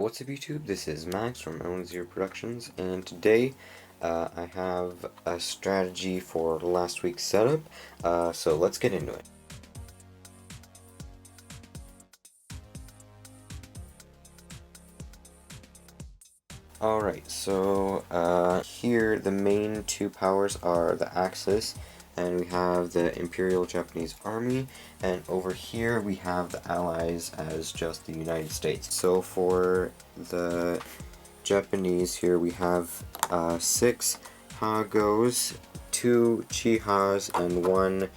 What's up YouTube, this is Max from M3 Productions, and today I have a strategy for last week's setup, so let's get into it. Alright, so here the main two powers are the Axis, and we have the Imperial Japanese Army, and over here we have the Allies as just the United States. So for the Japanese here we have 6 Hagos, 2 Chihas, and 1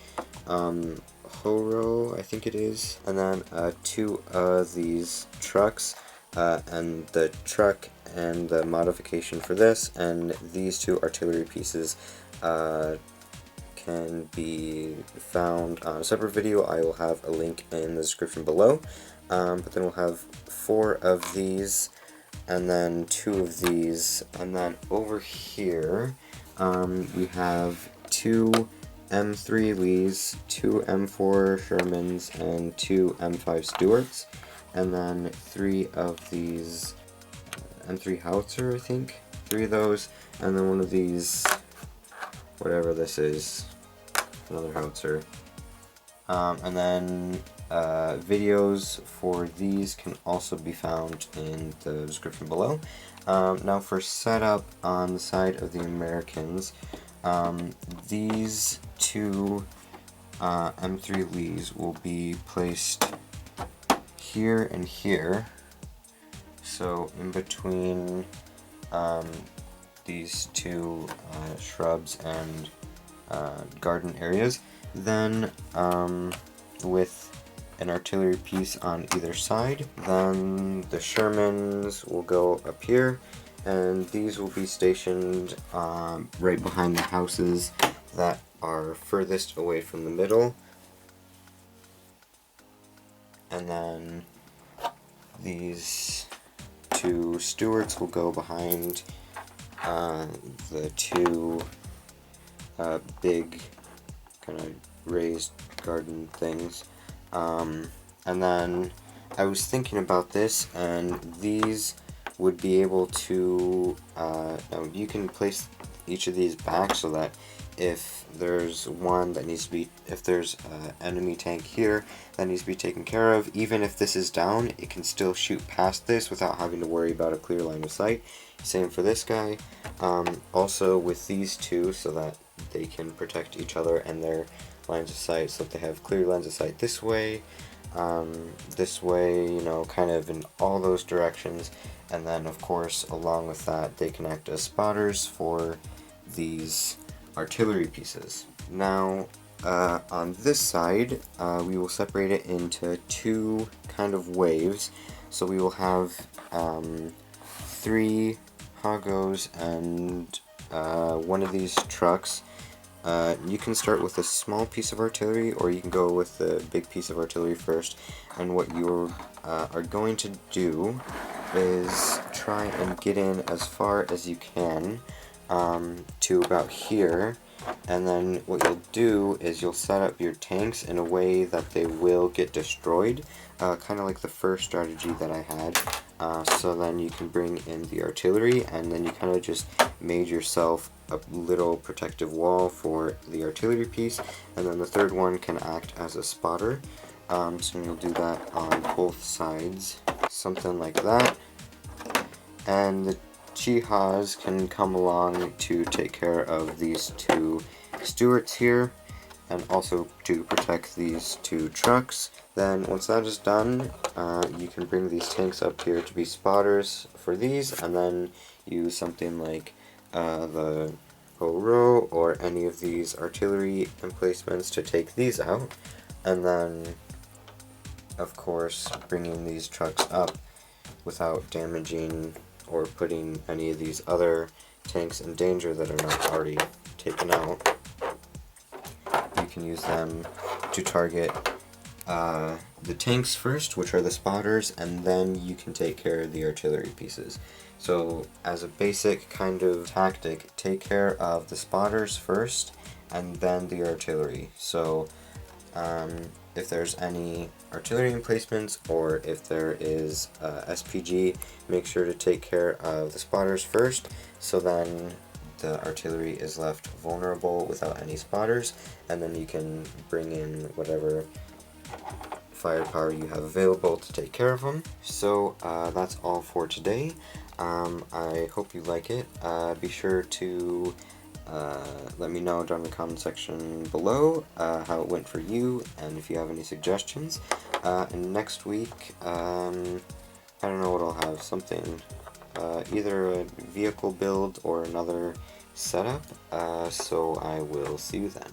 Ho-Ro, I think it is, and then 2 of these trucks, and the truck and the modification for this, and these 2 artillery pieces can be found on a separate video. I will have a link in the description below, but then we'll have 4 of these, and then 2 of these, and then over here we have 2 M3 Lees, 2 M4 Shermans, and 2 M5 Stuarts, and then 3 of these M3 Howitzer, I think, 3 of those, and then 1 of these, whatever this is, another howitzer, and then videos for these can also be found in the description below. Now for setup on the side of the Americans, these 2 M3 Lees will be placed here and here, so in between these 2 shrubs and garden areas. Then with an artillery piece on either side, then the Shermans will go up here, and these will be stationed right behind the houses that are furthest away from the middle, and then these 2 Stuarts will go behind the 2 big kind of raised garden things, and then I was thinking about this, and these would be able to, now you can place each of these back so that if there's one that needs to be, if there's an enemy tank here that needs to be taken care of, even if this is down, it can still shoot past this without having to worry about a clear line of sight. Same for this guy. Also with these 2, so that they can protect each other and their lines of sight, so that they have clear lines of sight this way, you know, kind of in all those directions, and then of course along with that they can act as spotters for these artillery pieces. Now on this side we will separate it into 2 kind of waves, so we will have 3 Hagos and 1 of these trucks. You can start with a small piece of artillery, or you can go with the big piece of artillery first, and what you are going to do is try and get in as far as you can to about here, and then what you'll do is you'll set up your tanks in a way that they will get destroyed, kind of like the first strategy that I had. So then you can bring in the artillery, and then you kind of just made yourself a little protective wall for the artillery piece, and then the third one can act as a spotter. So you'll do that on both sides, something like that, and the Chihas can come along to take care of these 2 Stuarts here, and also to protect these 2 trucks. Then once that is done, you can bring these tanks up here to be spotters for these, and then use something like the Ho-Ro or any of these artillery emplacements to take these out, and then of course bringing these trucks up without damaging or putting any of these other tanks in danger that are not already taken out. You can use them to target the tanks first, which are the spotters, and then you can take care of the artillery pieces. So as a basic kind of tactic, take care of the spotters first and then the artillery. So if there's any artillery emplacements or if there is SPG, make sure to take care of the spotters first, so then the artillery is left vulnerable without any spotters, and then you can bring in whatever firepower you have available to take care of them. So that's all for today. I hope you like it. Be sure to let me know down in the comment section below how it went for you, and if you have any suggestions. And next week, I don't know what I'll have, something, either a vehicle build or another setup, so I will see you then.